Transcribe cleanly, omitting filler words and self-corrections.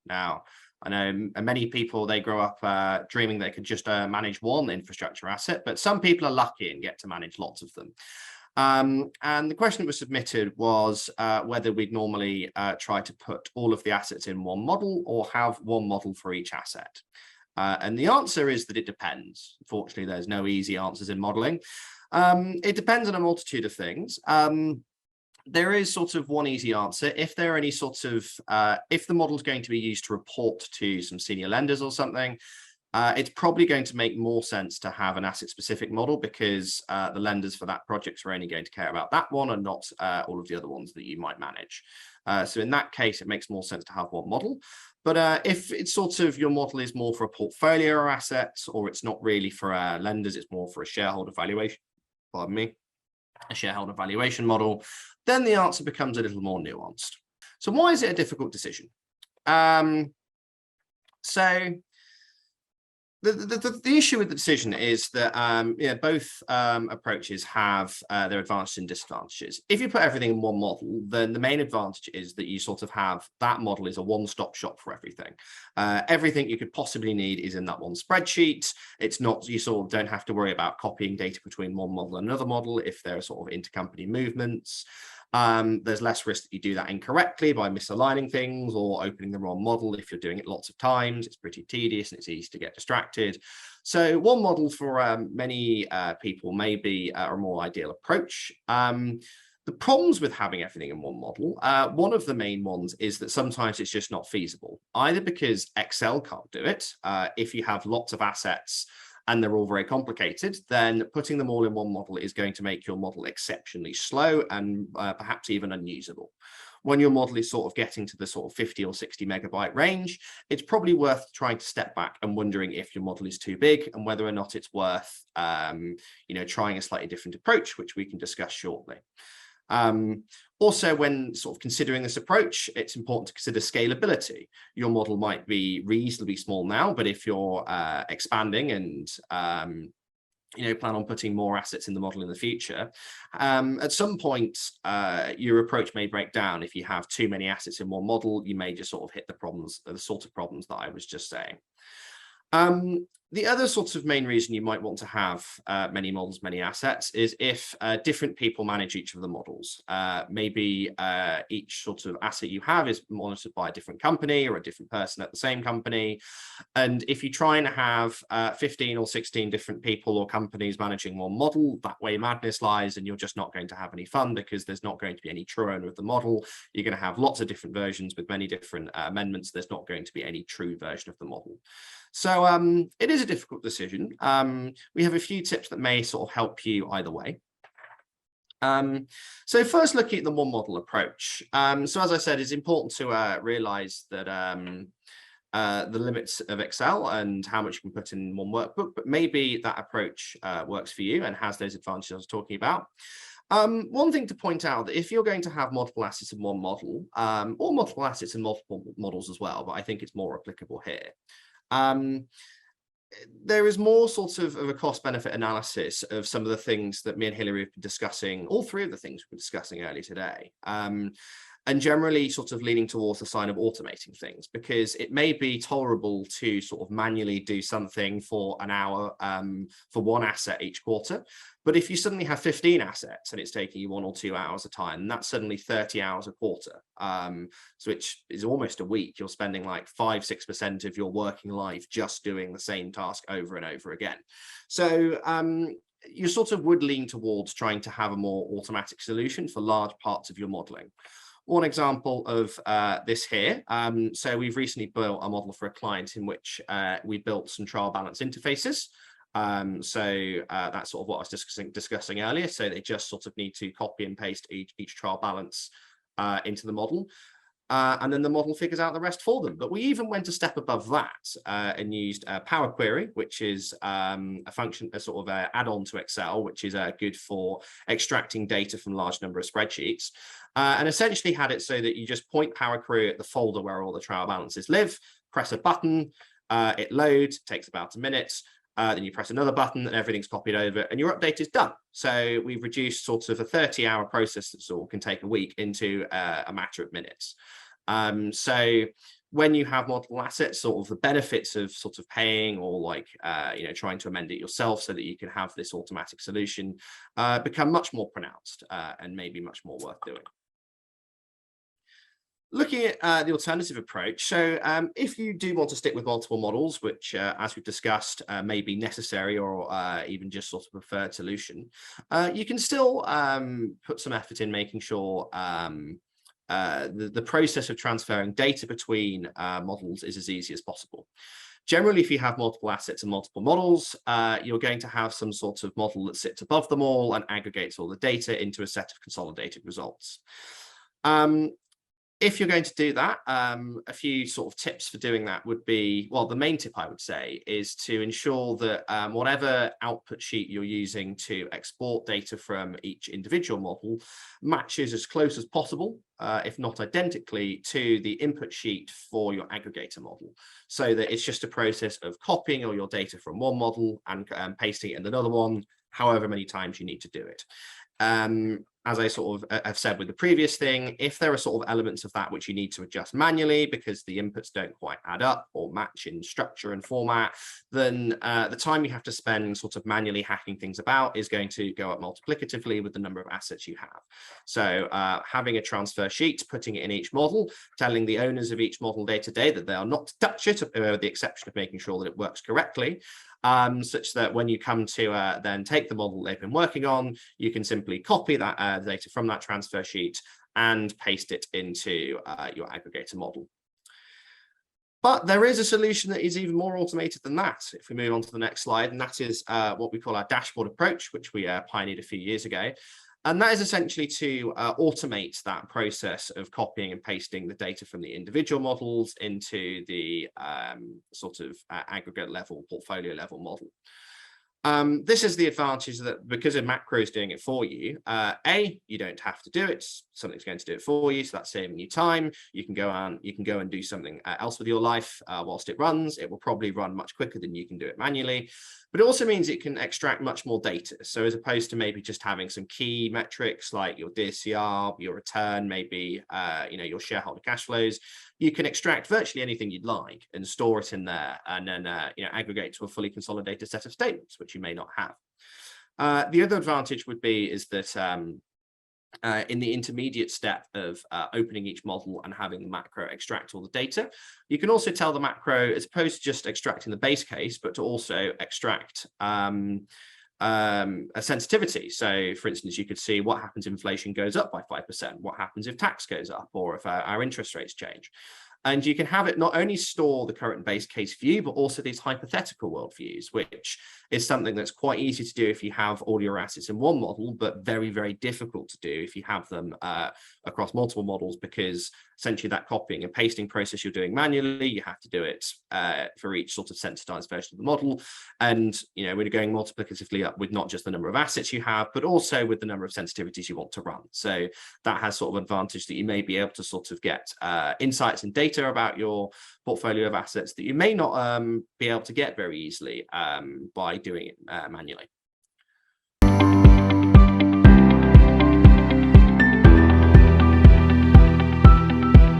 Now, I know many people, they grow up dreaming they could just manage one infrastructure asset, but some people are lucky and get to manage lots of them. And the question that was submitted was whether we'd normally try to put all of the assets in one model or have one model for each asset. And the answer is that it depends. Unfortunately, there's no easy answers in modeling. It depends on a multitude of things. There is sort of one easy answer. If there are any sort of, if the model is going to be used to report to some senior lenders or something, it's probably going to make more sense to have an asset-specific model because the lenders for that project are only going to care about that one and not all of the other ones that you might manage. So in that case, it makes more sense to have one model. But if it's sort of your model is more for a portfolio or assets, or it's not really for lenders, it's more for a shareholder valuation, pardon me, a shareholder valuation model, then the answer becomes a little more nuanced. So why is it a difficult decision? So the issue with the decision is that both approaches have their advantages and disadvantages. If you put everything in one model, then the main advantage is that you sort of have that model is a one-stop shop for everything. Everything you could possibly need is in that one spreadsheet. It's not, you sort of don't have to worry about copying data between one model and another model if there are sort of intercompany movements. There's less risk that you do that incorrectly by misaligning things or opening the wrong model. If you're doing it lots of times, it's pretty tedious and it's easy to get distracted. So one model for many people may be a more ideal approach. The problems with having everything in one model, one of the main ones is that sometimes it's just not feasible, either because Excel can't do it. If you have lots of assets and they're all very complicated, then putting them all in one model is going to make your model exceptionally slow and perhaps even unusable. When your model is sort of getting to the sort of 50 or 60 megabyte range, it's probably worth trying to step back and wondering if your model is too big and whether or not it's worth trying a slightly different approach, which we can discuss shortly. Also, when sort of considering this approach, it's important to consider scalability. Your model might be reasonably small now, but if you're expanding and plan on putting more assets in the model in the future, at some point your approach may break down. If you have too many assets in one model, you may just sort of hit the sort of problems that I was just saying. The other sort of main reason you might want to have many models, many assets, is if different people manage each of the models. Maybe each sort of asset you have is monitored by a different company or a different person at the same company. And if you try and have 15 or 16 different people or companies managing one model, that way madness lies, and you're just not going to have any fun because there's not going to be any true owner of the model. You're going to have lots of different versions with many different amendments. There's not going to be any true version of the model. So it is a difficult decision. We have a few tips that may sort of help you either way. So first, looking at the one model approach. So as I said, it's important to realize that the limits of Excel and how much you can put in one workbook, but maybe that approach works for you and has those advantages I was talking about. One thing to point out, that if you're going to have multiple assets in one model, or multiple assets in multiple models as well, but I think it's more applicable here. There is more sort of a cost-benefit analysis of some of the things that me and Hilary have been discussing, all three of the things we've been discussing earlier today. And generally sort of leaning towards the side of automating things, because it may be tolerable to sort of manually do something for an hour for one asset each quarter. But if you suddenly have 15 assets and it's taking you 1 or 2 hours a time, that's suddenly 30 hours a quarter, which is almost a week. You're spending like 5-6% of your working life just doing the same task over and over again. So you sort of would lean towards trying to have a more automatic solution for large parts of your modeling. One example of this here, so we've recently built a model for a client in which we built some trial balance interfaces. That's sort of what I was discussing earlier. So they just sort of need to copy and paste each trial balance into the model. And then the model figures out the rest for them. But we even went a step above that and used Power Query, which is a function, a sort of add-on to Excel, which is good for extracting data from a large number of spreadsheets. And essentially had it so that you just point Power Query at the folder where all the trial balances live, press a button, it loads, takes about a minute. Then you press another button and everything's copied over and your update is done. So we've reduced sort of a 30-hour process that sort of can take a week into a matter of minutes. So when you have multiple assets, sort of the benefits of sort of paying or like, trying to amend it yourself so that you can have this automatic solution become much more pronounced and maybe much more worth doing. Looking at the alternative approach, so if you do want to stick with multiple models, which, as we've discussed, may be necessary or even just sort of preferred solution, you can still put some effort in making sure the process of transferring data between models is as easy as possible. Generally, if you have multiple assets and multiple models, you're going to have some sort of model that sits above them all and aggregates all the data into a set of consolidated results. If you're going to do that, a few sort of tips for doing that would be, well, the main tip I would say is to ensure that whatever output sheet you're using to export data from each individual model matches as close as possible, if not identically, to the input sheet for your aggregator model, so that it's just a process of copying all your data from one model and pasting it in another one, however many times you need to do it. As I sort of have said with the previous thing, if there are sort of elements of that which you need to adjust manually because the inputs don't quite add up or match in structure and format, then the time you have to spend sort of manually hacking things about is going to go up multiplicatively with the number of assets you have. So having a transfer sheet, putting it in each model, telling the owners of each model day to day that they are not to touch it, with the exception of making sure that it works correctly, such that when you come to then take the model they've been working on, you can simply copy that data from that transfer sheet and paste it into your aggregator model. But there is a solution that is even more automated than that. If we move on to the next slide, and that is what we call our dashboard approach, which we pioneered a few years ago. And that is essentially to automate that process of copying and pasting the data from the individual models into the sort of aggregate level, portfolio level model. This is the advantage that because a macro is doing it for you, you don't have to do it. Something's going to do it for you, so that's saving you time. You can go and do something else with your life whilst it runs. It will probably run much quicker than you can do it manually. But it also means it can extract much more data. So as opposed to maybe just having some key metrics like your DSCR, your return, maybe your shareholder cash flows, you can extract virtually anything you'd like and store it in there, and then aggregate to a fully consolidated set of statements, which you may not have. The other advantage would be is that in the intermediate step of opening each model and having the macro extract all the data, you can also tell the macro, as opposed to just extracting the base case, but to also extract a sensitivity. So for instance, you could see what happens if inflation goes up by 5%, what happens if tax goes up, or if our interest rates change. And you can have it not only store the current base case view, but also these hypothetical world views, which is something that's quite easy to do if you have all your assets in one model, but very, very difficult to do if you have them across multiple models, because essentially that copying and pasting process you're doing manually, you have to do it for each sort of sensitized version of the model. And, we're going multiplicatively up with not just the number of assets you have, but also with the number of sensitivities you want to run. So that has sort of advantage that you may be able to sort of get insights and data about your portfolio of assets that you may not be able to get very easily by doing it manually.